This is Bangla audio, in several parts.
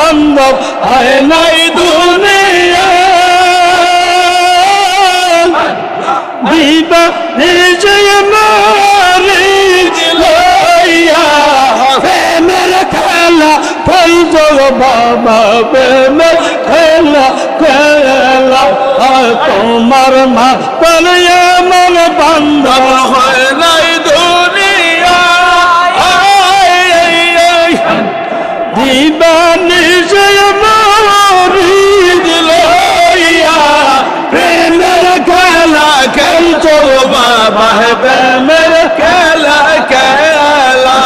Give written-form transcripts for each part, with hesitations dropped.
বান্ধব হয় নাই দুনিয়া দিবা নিজে মারি লইয়া প্রেমের খেলা খেলব বাবা প্রেমের খেলা খেলা তোমার মা বলে আমার বান্ধব হয় নাই দুনিয়া দিবা নিজে মারি লইয়া প্রেমের খেলা খেলছো বাবা প্রেমের খেলা খেলা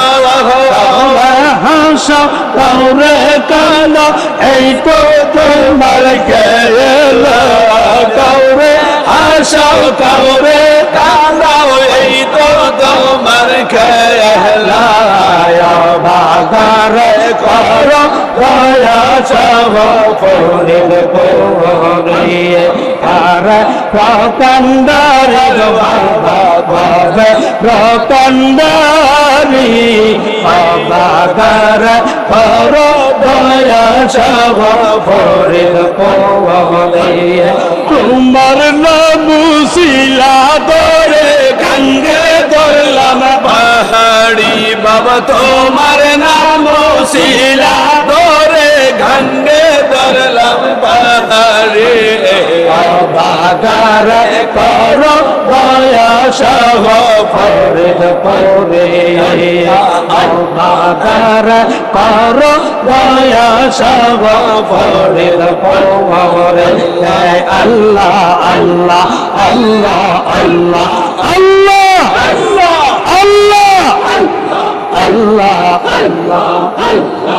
হাসা কাউরে কানা এই তো তোমার খেলা কাউরে হাসা কাউরে কানা এই তো তোমার খেলা বাগারে করো দয়া সব পরিল পরিয়ে আর প্রকন্দারি বাবা প্রকন্দারি বাগারে করো দয়া সব পরিল পরিয়ে তোমার নাম শিলা ধরে গঙ্গে ধরলাম পাহাড়ি বাবা তোমার নাম শিলা ধরে গঙ্গে ধরলাম পাহাড়ি বাগারে করো দয়া সব পরিল পরিয়ে বাগারে করো দয়া সব পরিল পরিয়ে আল্লাহ আল্লাহ আল্লাহ আল্লাহ আল্লাহ আল্লাহ আল্লাহ আল্লাহ আল্লাহ